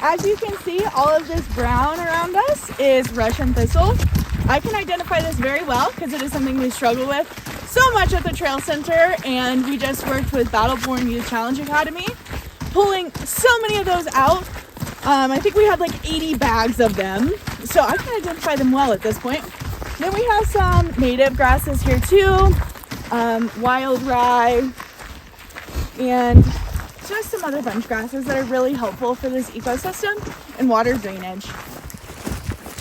As you can see, all of this brown around us is Russian thistle. I can identify this very well because it is something we struggle with so much at the Trail Center, and we just worked with Battleborn Youth Challenge Academy, pulling so many of those out. I think we had like 80 bags of them, so I can identify them well at this point. Then we have some native grasses here too, wild rye, and just some other bunch grasses that are really helpful for this ecosystem and water drainage.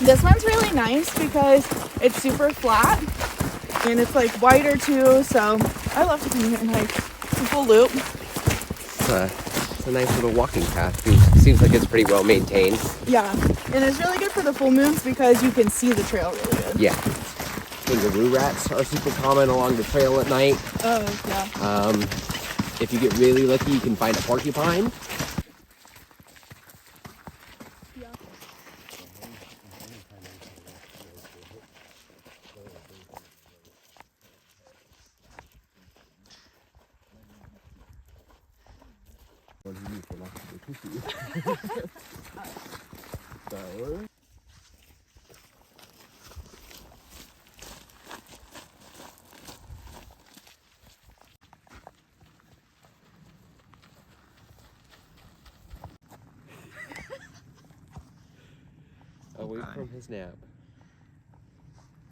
This one's really nice because it's super flat and it's like wider too, so I love to come here and hike the full loop. It's a nice little walking path. Seems like it's pretty well maintained. Yeah, and it's really good for the full moons because you can see the trail really good. Yeah. Kangaroo rats are super common along the trail at night. Oh, yeah. If you get really lucky, you can find a porcupine. Yeah. Away from his nap.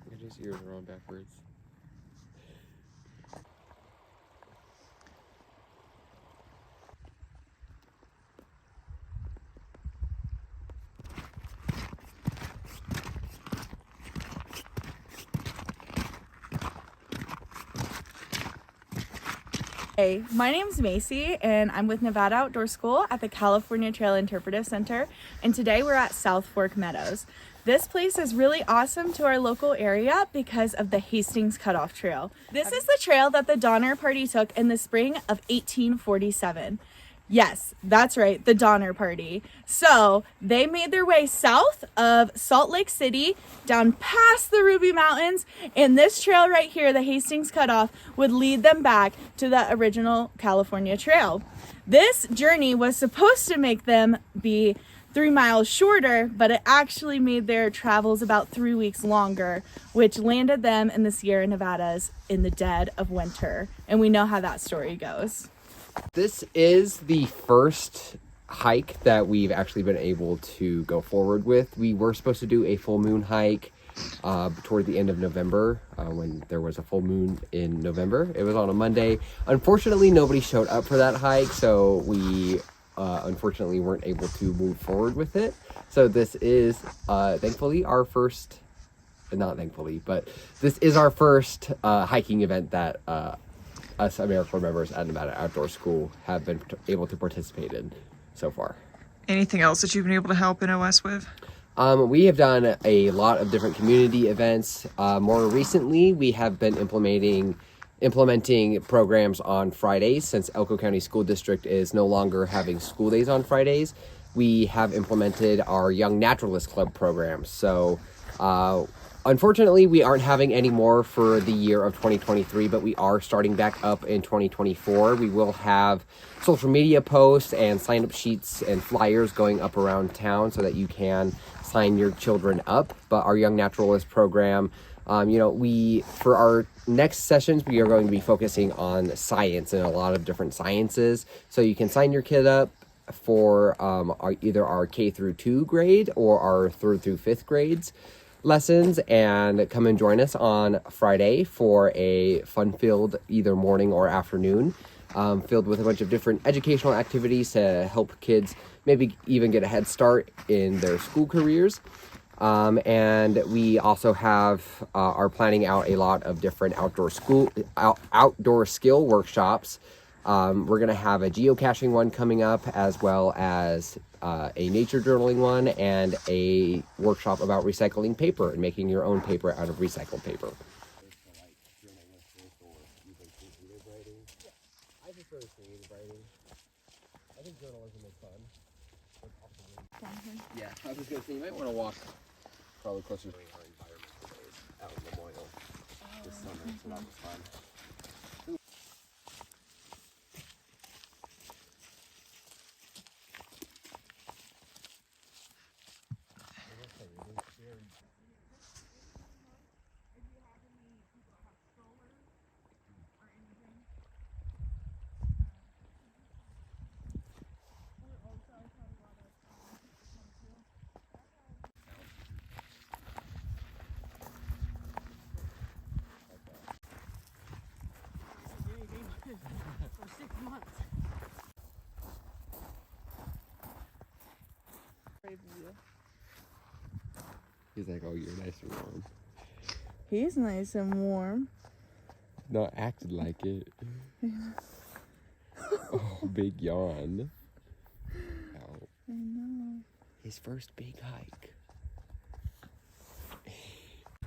Look at his ears are on backwards. Hey, my name's Macy and I'm with Nevada Outdoor School at the California Trail Interpretive Center, and today we're at South Fork Meadows. This place is really awesome to our local area because of the Hastings Cutoff Trail. This is the trail that the Donner Party took in the spring of 1847. Yes, that's right, the Donner Party. So they made their way south of Salt Lake City, down past the Ruby Mountains, and this trail right here, the Hastings Cutoff, would lead them back to the original California Trail. This journey was supposed to make them be 3 miles shorter, but it actually made their travels about 3 weeks longer, which landed them in the Sierra Nevadas in the dead of winter. And we know how that story goes. This is the first hike that we've actually been able to go forward with. We were supposed to do a full moon hike toward the end of November, when there was a full moon in November. It was on a Monday. Unfortunately, nobody showed up for that hike, so we unfortunately weren't able to move forward with it. So this is thankfully our first, not thankfully, but this is our first hiking event that us AmeriCorps members at Nevada Outdoor School have been able to participate in so far. Anything else that you've been able to help NOS with? We have done a lot of different community events. More recently, we have been implementing programs on Fridays. Since Elko County School District is no longer having school days on Fridays, we have implemented our Young Naturalist Club program. So unfortunately, we aren't having any more for the year of 2023, but we are starting back up in 2024. We will have social media posts and sign-up sheets and flyers going up around town so that you can sign your children up. But our Young Naturalist program, for our next sessions, we are going to be focusing on science and a lot of different sciences. So you can sign your kid up for either our K through 2 grade or our 3rd through 5th grades lessons, and come and join us on Friday for a fun-filled either morning or afternoon, filled with a bunch of different educational activities to help kids maybe even get a head start in their school careers. And we also are planning out a lot of different outdoor skill workshops. We're going to have a geocaching one coming up, as well as a nature journaling one, and a workshop about recycling paper and making your own paper out of recycled paper. I prefer creative writing. I think journalism is fun. Yeah, I was going to say, you might want to walk probably closer to our environmental days out in Memorial this summer, so that was fun. For 6 months. Brave of you. He's like, oh, you're nice and warm. He's nice and warm. Not acted like it. Oh, big yawn. Ow. I know. His first big hike. I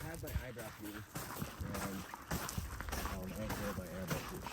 had my eyebrow pierced, and I had my eyebrow pierced.